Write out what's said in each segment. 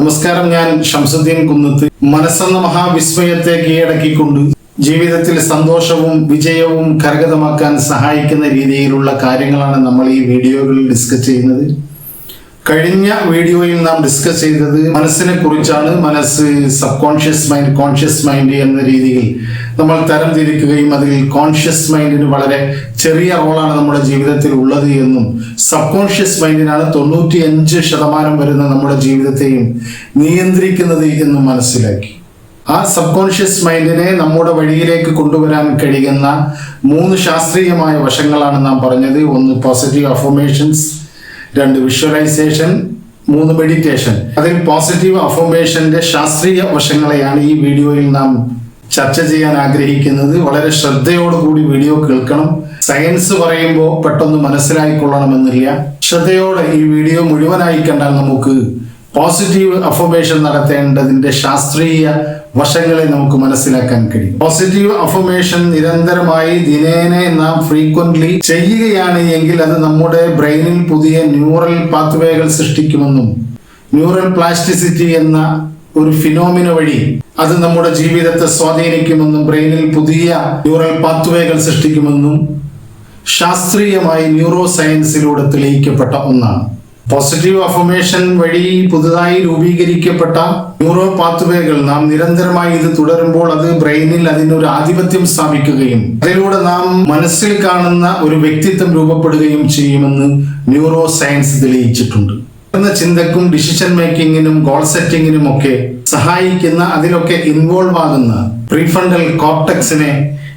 നമസ്കാരം, ഞാൻ ഷംസുദ്ദീൻ കുന്നത്ത്. മനസ്സെന്ന മഹാവിസ്മയത്തെ കീഴടക്കിക്കൊണ്ട് ജീവിതത്തിൽ സന്തോഷവും വിജയവും കരഗതമാക്കാൻ സഹായിക്കുന്ന രീതിയിലുള്ള കാര്യങ്ങളാണ് നമ്മൾ ഈ വീഡിയോകളിൽ ഡിസ്കസ് ചെയ്യുന്നത്. കഴിഞ്ഞ വീഡിയോയിൽ നാം ഡിസ്കസ് ചെയ്തത് മനസ്സിനെ കുറിച്ചാണ്. മനസ്സ് sub conscious mind, conscious mind എന്ന രീതിയിൽ നമ്മൾ തരംതിരിക്കുകയും അതിൽ കോൺഷ്യസ് മൈൻഡിന് വളരെ ചെറിയ റോളാണ് നമ്മുടെ ജീവിതത്തിൽ ഉള്ളത് എന്നും സബ് കോൺഷ്യസ് മൈൻഡിനാണ് 95% വരുന്ന നമ്മുടെ ജീവിതത്തെയും നിയന്ത്രിക്കുന്നത് എന്നും മനസ്സിലാക്കി. ആ സബ് കോൺഷ്യസ് മൈൻഡിനെ നമ്മുടെ വഴിയിലേക്ക് കൊണ്ടുവരാൻ കഴിയുന്ന 3 ശാസ്ത്രീയമായ വശങ്ങളാണ് നാം പറഞ്ഞത്. 1 പോസിറ്റീവ് അഫർമേഷൻസ്, 2 വിഷ്വലൈസേഷൻ, 3 മെഡിറ്റേഷൻ. അതിൽ പോസിറ്റീവ് അഫർമേഷന്റെ ശാസ്ത്രീയ വശങ്ങളെയാണ് ഈ വീഡിയോയിൽ നാം ചർച്ച ചെയ്യാൻ ആഗ്രഹിക്കുന്നത്. വളരെ ശ്രദ്ധയോടുകൂടി വീഡിയോ കേൾക്കണം. സയൻസ് പറയുമ്പോൾ പെട്ടെന്ന് മനസ്സിലായിക്കൊള്ളണമെന്നില്ല. ശ്രദ്ധയോടെ ഈ വീഡിയോ മുഴുവനായി കണ്ടാൽ നമുക്ക് പോസിറ്റീവ് അഫർമേഷൻ നടത്തേണ്ടതിന്റെ ശാസ്ത്രീയ വശങ്ങളെ നമുക്ക് മനസ്സിലാക്കാൻ കഴിയും. പോസിറ്റീവ് അഫർമേഷൻ നിരന്തരമായി ദിനേനെ നാം ഫ്രീക്വന്റ്ലി ചെയ്യുകയാണ് എങ്കിൽ അത് നമ്മുടെ ബ്രെയിനിൽ പുതിയ ന്യൂറൽ പാത്വേകൾ സൃഷ്ടിക്കുമെന്നും ന്യൂറൽ പ്ലാസ്റ്റിസിറ്റി എന്ന ഒരു ഫിനോമിന വഴി അത് നമ്മുടെ ജീവിതത്തെ സ്വാധീനിക്കുമെന്നും ബ്രെയിനിൽ പുതിയ ന്യൂറൽ പാത്വേകൾ സൃഷ്ടിക്കുമെന്നും ശാസ്ത്രീയമായി ന്യൂറോ സയൻസിലൂടെ തെളിയിക്കപ്പെട്ട ഒന്നാണ്. പോസിറ്റീവ് അഫർമേഷൻ വഴി പുതുതായി രൂപീകരിക്കപ്പെട്ട ന്യൂറോ പാത്വേകൾ നാം നിരന്തരമായി ഇത് തുടരുമ്പോൾ അത് ബ്രെയിനിൽ അതിനൊരു ആധിപത്യം സ്ഥാപിക്കുകയും അതിലൂടെ നാം മനസ്സിൽ കാണുന്ന ഒരു വ്യക്തിത്വം രൂപപ്പെടുകയും ചെയ്യുമെന്ന് ന്യൂറോ സയൻസ് തെളിയിച്ചിട്ടുണ്ട്. ചിന്തക്കും ഡിസിഷൻ മേക്കിങ്ങിനും ഗോൾ സെറ്റിങ്ങിനും ഒക്കെ സഹായിക്കുന്ന, അതിലൊക്കെ ഇൻവോൾവ് ആകുന്ന പ്രീഫ്രണ്ടൽ കോർട്ടക്സിനെ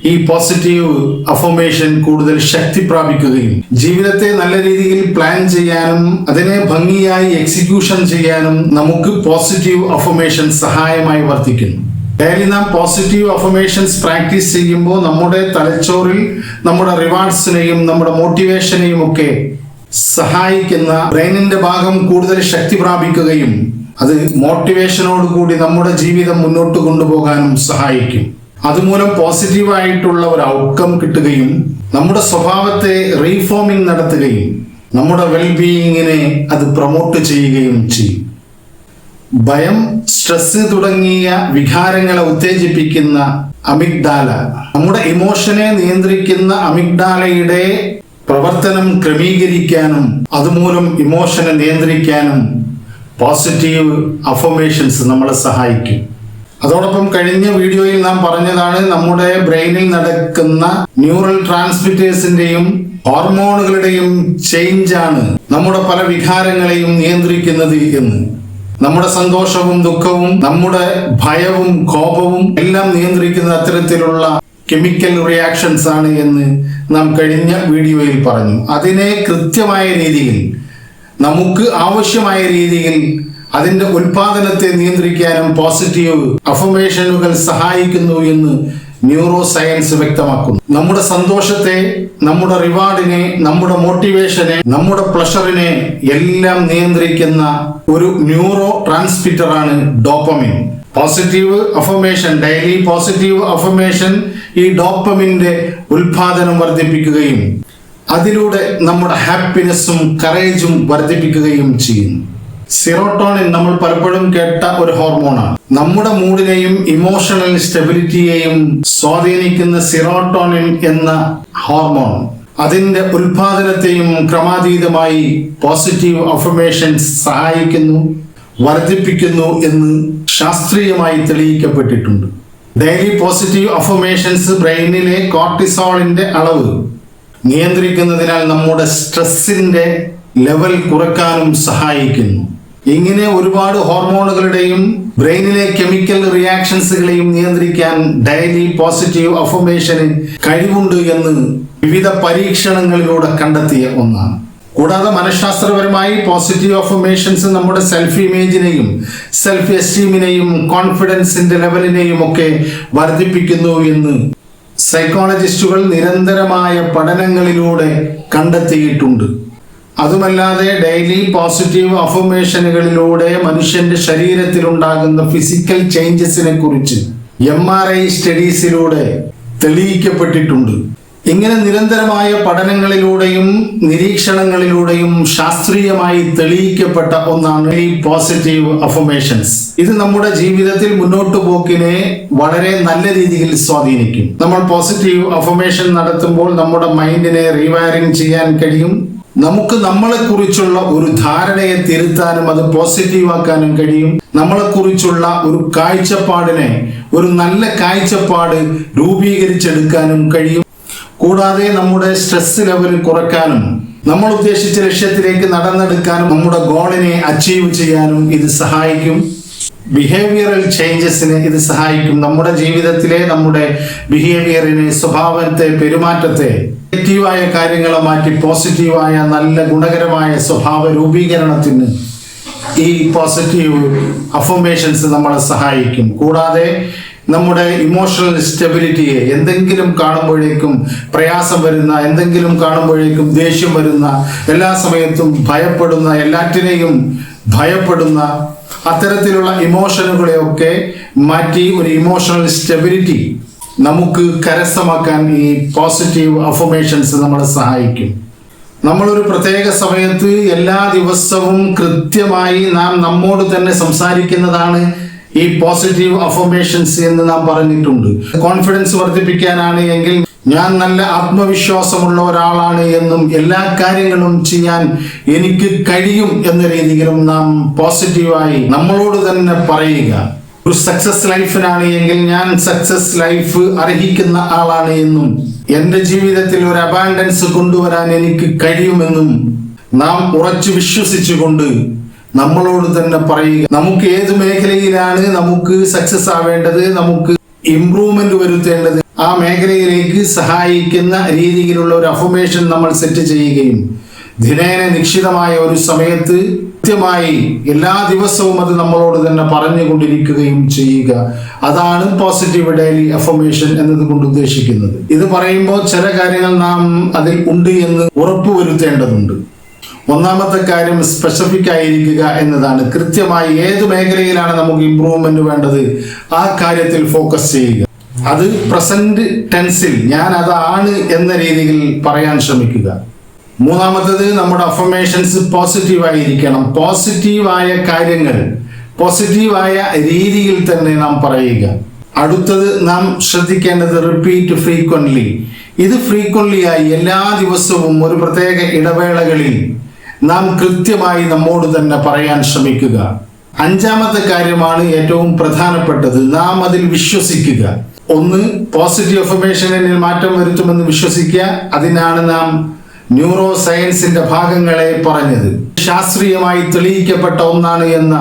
ഈ പോസിറ്റീവ് അഫർമേഷൻ കൂടുതൽ ശക്തി പ്രാപിക്കുകയും ജീവിതത്തെ നല്ല രീതിയിൽ പ്ലാൻ ചെയ്യാനും അതിനെ ഭംഗിയായി എക്സിക്യൂഷൻ ചെയ്യാനും നമുക്ക് പോസിറ്റീവ് അഫർമേഷൻ സഹായമായി വർത്തിക്കുന്നു. ഡെയിലി നാം പോസിറ്റീവ് അഫർമേഷൻസ് പ്രാക്ടീസ് ചെയ്യുമ്പോൾ നമ്മുടെ തലച്ചോറിൽ നമ്മുടെ റിവാർഡ്സിനെയും നമ്മുടെ മോട്ടിവേഷനെയും ഒക്കെ സഹായിക്കുന്ന ബ്രെയിനിന്റെ ഭാഗം കൂടുതൽ ശക്തി പ്രാപിക്കുകയും അത് മോട്ടിവേഷനോടുകൂടി നമ്മുടെ ജീവിതം മുന്നോട്ട് കൊണ്ടുപോകാനും സഹായിക്കും. അതുമൂലം പോസിറ്റീവായിട്ടുള്ള ഒരു ഔട്ട്കം കിട്ടുകയും നമ്മുടെ സ്വഭാവത്തെ റീഫോമിംഗ് നടത്തുകയും നമ്മുടെ വെൽബീയിങ്ങിനെ അത് പ്രൊമോട്ട് ചെയ്യുകയും ചെയ്യും. ഭയം, സ്ട്രെസ് തുടങ്ങിയ വികാരങ്ങളെ ഉത്തേജിപ്പിക്കുന്ന അമിഗ്ഡാല, നമ്മുടെ ഇമോഷനെ നിയന്ത്രിക്കുന്ന അമിഗ്ഡാലയുടെ പ്രവർത്തനം ക്രമീകരിക്കാനും അതുമൂലം ഇമോഷനെ നിയന്ത്രിക്കാനും പോസിറ്റീവ് അഫർമേഷൻസ് നമ്മളെ സഹായിക്കും. അതോടൊപ്പം കഴിഞ്ഞ വീഡിയോയിൽ നാം പറഞ്ഞതാണ് നമ്മുടെ ബ്രെയിനിൽ നടക്കുന്ന ന്യൂറൽ ട്രാൻസ്മിറ്റേഴ്സിന്റെയും ഹോർമോണുകളുടെയും ചേഞ്ച് ആണ് നമ്മുടെ പല വികാരങ്ങളെയും നിയന്ത്രിക്കുന്നത് എന്ന്. നമ്മുടെ സന്തോഷവും ദുഃഖവും നമ്മുടെ ഭയവും കോപവും എല്ലാം നിയന്ത്രിക്കുന്ന അത്തരത്തിലുള്ള കെമിക്കൽ റിയാക്ഷൻസ് ആണ് എന്ന് നാം കഴിഞ്ഞ വീഡിയോയിൽ പറഞ്ഞു. അതിനെ കൃത്യമായ രീതിയിൽ നമുക്ക് ആവശ്യമായ രീതിയിൽ അതിന്റെ ഉൽപാദനത്തെ നിയന്ത്രിക്കാനും പോസിറ്റീവ് അഫർമേഷനുകൾ സഹായിക്കുന്നു എന്ന് ന്യൂറോ സയൻസ് വ്യക്തമാക്കുന്നു. നമ്മുടെ സന്തോഷത്തെ, നമ്മുടെ റിവാർഡിനെ, നമ്മുടെ മോട്ടിവേഷനെ, നമ്മുടെ പ്ലഷറിനെ എല്ലാം നിയന്ത്രിക്കുന്ന ഒരു ന്യൂറോ ട്രാൻസ്മിറ്ററാണ് dopamine. Positive affirmation, daily positive affirmation ഈ ഡോപ്പമിന്റെ ഉൽപാദനം വർദ്ധിപ്പിക്കുകയും അതിലൂടെ നമ്മുടെ ഹാപ്പിനെസ്സും കറേജും വർദ്ധിപ്പിക്കുകയും ചെയ്യുന്നു. സിറോട്ടോണിൻ നമ്മൾ പലപ്പോഴും കേട്ട ഒരു ഹോർമോണാണ്. നമ്മുടെ മൂഡിനെയും ഇമോഷണൽ സ്റ്റെബിലിറ്റിയെയും സ്വാധീനിക്കുന്ന സിറോട്ടോണിൻ എന്ന ഹോർമോൺ അതിന്റെ ഉൽപാദനത്തെയും ക്രമാതീതമായി പോസിറ്റീവ് അഫർമേഷൻസ് സഹായിക്കുന്നു, വർദ്ധിപ്പിക്കുന്നു എന്ന് ശാസ്ത്രീയമായി തെളിയിക്കപ്പെട്ടിട്ടുണ്ട്. ഡെയിലി പോസിറ്റീവ് അഫർമേഷൻസ് ബ്രെയിനിലെ കോർട്ടിസോളിന്റെ അളവ് നിയന്ത്രിക്കുന്നതിനാൽ നമ്മുടെ സ്ട്രെസ്സിന്റെ ലെവൽ കുറയ്ക്കാനും സഹായിക്കുന്നു. ഇങ്ങനെ ഒരുപാട് ഹോർമോണുകളുടെയും ബ്രെയിനിലെ കെമിക്കൽ റിയാക്ഷൻസുകളെയും നിയന്ത്രിക്കാൻ ഡെയിലി പോസിറ്റീവ് അഫർമേഷന് കഴിവുണ്ട് എന്ന് വിവിധ പരീക്ഷണങ്ങളിലൂടെ കണ്ടെത്തിയ ഒന്നാണ്. കൂടാതെ മനഃശാസ്ത്രപരമായി പോസിറ്റീവ് അഫർമേഷൻസ് നമ്മുടെ സെൽഫ് ഇമേജിനെയും സെൽഫ് എസ്റ്റീമിനെയും കോൺഫിഡൻസിന്റെ ലെവലിനെയും ഒക്കെ വർദ്ധിപ്പിക്കുന്നു എന്ന് സൈക്കോളജിസ്റ്റുകൾ നിരന്തരമായ പഠനങ്ങളിലൂടെ കണ്ടെത്തിയിട്ടുണ്ട്. അതുമല്ലാതെ ഡെയിലി പോസിറ്റീവ് അഫർമേഷനുകളിലൂടെ മനുഷ്യന്റെ ശരീരത്തിലുണ്ടാകുന്ന ഫിസിക്കൽ ചേഞ്ചസിനെ കുറിച്ച് MRI സ്റ്റഡീസിലൂടെ തെളിയിക്കപ്പെട്ടിട്ടുണ്ട്. ഇങ്ങനെ നിരന്തരമായ പഠനങ്ങളിലൂടെയും നിരീക്ഷണങ്ങളിലൂടെയും ശാസ്ത്രീയമായി തെളിയിക്കപ്പെട്ട ഒന്നാണ് ഈ പോസിറ്റീവ് അഫർമേഷൻസ്. ഇത് നമ്മുടെ ജീവിതത്തിൽ മുന്നോട്ടു പോക്കിനെ വളരെ നല്ല രീതിയിൽ സ്വാധീനിക്കും. നമ്മൾ പോസിറ്റീവ് അഫർമേഷൻ നടത്തുമ്പോൾ നമ്മുടെ മൈൻഡിനെ റീവയറിംഗ് ചെയ്യാൻ കഴിയും. നമുക്ക് നമ്മളെക്കുറിച്ചുള്ള ഒരു ധാരണയെ തിരുത്താനും അത് പോസിറ്റീവാക്കാനും കഴിയും. നമ്മളെക്കുറിച്ചുള്ള ഒരു കാഴ്ചപ്പാടിനെ, ഒരു നല്ല കാഴ്ചപ്പാട് രൂപീകരിച്ചെടുക്കാനും കഴിയും. കൂടാതെ നമ്മുടെ സ്ട്രെസ് ലെവൽ കുറയ്ക്കാനും നമ്മൾ ഉദ്ദേശിച്ച ലക്ഷ്യത്തിലേക്ക് നടന്നെടുക്കാനും നമ്മുടെ ഗോളിനെ അച്ചീവ് ചെയ്യാനും ഇത് സഹായിക്കും. ബിഹേവിയറൽ ചേഞ്ചസിന് ഇത് സഹായിക്കും. നമ്മുടെ ജീവിതത്തിലെ നമ്മുടെ ബിഹേവിയറിനെ, സ്വഭാവത്തെ, പെരുമാറ്റത്തെ നെഗറ്റീവായ കാര്യങ്ങളെ മാറ്റി പോസിറ്റീവായ നല്ല ഗുണകരമായ സ്വഭാവ രൂപീകരണത്തിന് ഈ പോസിറ്റീവ് അഫർമേഷൻസ് നമ്മളെ സഹായിക്കും. കൂടാതെ നമ്മുടെ ഇമോഷണൽ സ്റ്റെബിലിറ്റിയെ, എന്തെങ്കിലും കാണുമ്പോഴേക്കും പ്രയാസം വരുന്ന, എന്തെങ്കിലും കാണുമ്പോഴേക്കും ദേഷ്യം വരുന്ന, എല്ലാ സമയത്തും ഭയപ്പെടുന്ന, എല്ലാറ്റിനെയും ഭയപ്പെടുന്ന അത്തരത്തിലുള്ള ഇമോഷനുകളെയൊക്കെ മാറ്റി ഒരു ഇമോഷണൽ സ്റ്റെബിലിറ്റി നമുക്ക് കരസ്ഥമാക്കാൻ ഈ പോസിറ്റീവ് അഫർമേഷൻസ് നമ്മളെ സഹായിക്കും. നമ്മളൊരു പ്രത്യേക സമയത്ത് എല്ലാ ദിവസവും കൃത്യമായി നാം നമ്മോട് തന്നെ സംസാരിക്കുന്നതാണ് ഈ പോസിറ്റീവ് അഫർമേഷൻസ് എന്ന് നാം പറഞ്ഞിട്ടുണ്ട്. കോൺഫിഡൻസ് വർദ്ധിപ്പിക്കാനാണ് എങ്കിൽ ഞാൻ നല്ല ആത്മവിശ്വാസമുള്ള ഒരാളാണ് എന്നും എല്ലാ കാര്യങ്ങളും ചെയ്യാൻ എനിക്ക് കഴിയും എന്ന രീതിയിലും നാം പോസിറ്റീവായി നമ്മളോട് തന്നെ പറയുക. ഒരു സക്സസ് ലൈഫിനാണ് എങ്കിൽ ഞാൻ സക്സസ് ലൈഫ് അർഹിക്കുന്ന ആളാണ് എന്നും എൻ്റെ ജീവിതത്തിൽ ഒരു അബാൻഡൻസ് കൊണ്ടുവരാൻ എനിക്ക് കഴിയുമെന്നും നാം ഉറച്ചു വിശ്വസിച്ചുകൊണ്ട് നമ്മളോട് തന്നെ പറയുക. നമുക്ക് ഏത് മേഖലയിലാണ് നമുക്ക് സക്സസ് ആവേണ്ടത്, നമുക്ക് ഇംപ്രൂവ്മെന്റ് വരുത്തേണ്ടത്, ആ മേഖലയിലേക്ക് സഹായിക്കുന്ന രീതിയിലുള്ള ഒരു അഫർമേഷൻ നമ്മൾ സെറ്റ് ചെയ്യുകയും ദിനേന നിശ്ചിതമായ ഒരു സമയത്ത് കൃത്യമായി എല്ലാ ദിവസവും അത് നമ്മളോട് തന്നെ പറഞ്ഞുകൊണ്ടിരിക്കുകയും ചെയ്യുക. അതാണ് പോസിറ്റീവ് ഡെയിലി അഫർമേഷൻ എന്നതുകൊണ്ട് ഉദ്ദേശിക്കുന്നത്. ഇത് പറയുമ്പോൾ ചില കാര്യങ്ങൾ നാം അതിൽ ഉണ്ട് എന്ന് ഉറപ്പുവരുത്തേണ്ടതുണ്ട്. ഒന്നാമത്തെ കാര്യം സ്പെസിഫിക് ആയിരിക്കുക എന്നതാണ്. കൃത്യമായി ഏത് മേഖലയിലാണ് നമുക്ക് ഇംപ്രൂവ്മെന്റ് വേണ്ടത് ആ കാര്യത്തിൽ ഫോക്കസ് ചെയ്യുക. അത് പ്രസന്റ് ടെൻസിൽ ഞാൻ അതാണ് എന്ന രീതിയിൽ പറയാൻ ശ്രമിക്കുക. മൂന്നാമത്തത് നമ്മുടെ അഫർമേഷൻസ് പോസിറ്റീവായിരിക്കണം. പോസിറ്റീവായ കാര്യങ്ങൾ പോസിറ്റീവായ രീതിയിൽ തന്നെ നാം പറയുക. അടുത്തത് നാം ശ്രദ്ധിക്കേണ്ടത് റിപ്പീറ്റ് ഫ്രീക്വന്റ്ലി. ഇത് ഫ്രീക്വന്റ്ലി ആയി എല്ലാ ദിവസവും ഒരു പ്രത്യേക ഇടവേളകളിൽ നാം കൃത്യമായി നമ്മോട് തന്നെ പറയാൻ ശ്രമിക്കുക. അഞ്ചാമത്തെ കാര്യമാണ് ഏറ്റവും പ്രധാനപ്പെട്ടത്, നാം അതിൽ വിശ്വസിക്കുക. ഒന്ന്, പോസിറ്റീവ് അഫർമേഷനിൽ മാറ്റം വരുത്തുമെന്ന് വിശ്വസിക്കുക. അതിനാണ് നാം ന്യൂറോ സയൻസിന്റെ ഭാഗങ്ങളെ പറഞ്ഞത്. ശാസ്ത്രീയമായി തെളിയിക്കപ്പെട്ട ഒന്നാണ് എന്ന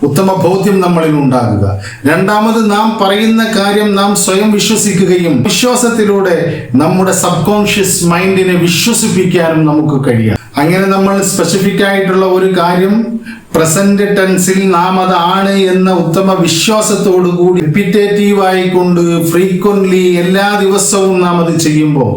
ഉത്തമ ബോധ്യം നമ്മളിൽ ഉണ്ടാകുക. രണ്ടാമത്, നാം പറയുന്ന കാര്യം നാം സ്വയം വിശ്വസിക്കുകയും വിശ്വാസത്തിലൂടെ നമ്മുടെ സബ് കോൺഷ്യസ് മൈൻഡിനെ വിശ്വസിപ്പിക്കാനും നമുക്ക് കഴിയാം. അങ്ങനെ നമ്മൾ സ്പെസിഫിക് ആയിട്ടുള്ള ഒരു കാര്യം പ്രസന്റ് ടെൻസിൽ നാം അതാണ് എന്ന ഉത്തമ വിശ്വാസത്തോടു കൂടി റിപ്പീറ്റേറ്റീവ് ആയിക്കൊണ്ട് ഫ്രീക്വന്റ്ലി എല്ലാ ദിവസവും നാം അത് ചെയ്യുമ്പോൾ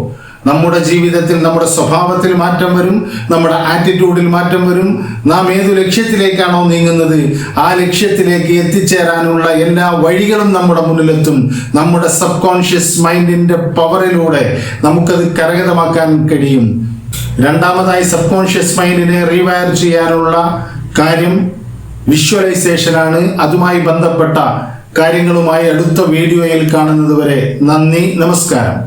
നമ്മുടെ ജീവിതത്തിൽ, നമ്മുടെ സ്വഭാവത്തിൽ മാറ്റം വരും, നമ്മുടെ ആറ്റിറ്റ്യൂഡിൽ മാറ്റം വരും. നാം ഏതു ലക്ഷ്യത്തിലേക്കാണോ നീങ്ങുന്നത് ആ ലക്ഷ്യത്തിലേക്ക് എത്തിച്ചേരാനുള്ള എല്ലാ വഴികളും നമ്മുടെ മുന്നിലെത്തും. നമ്മുടെ സബ് കോൺഷ്യസ് മൈൻഡിന്റെ പവറിലൂടെ നമുക്കത് കരഗതമാക്കാൻ കഴിയും. രണ്ടാമതായി, സബ് കോൺഷ്യസ് മൈൻഡിനെ റീവയർ ചെയ്യാനുള്ള കാര്യം വിഷ്വലൈസേഷൻ ആണ്. അതുമായി ബന്ധപ്പെട്ട കാര്യങ്ങളുമായി അടുത്ത വീഡിയോയിൽ കാണുന്നത് വരെ നന്ദി, നമസ്കാരം.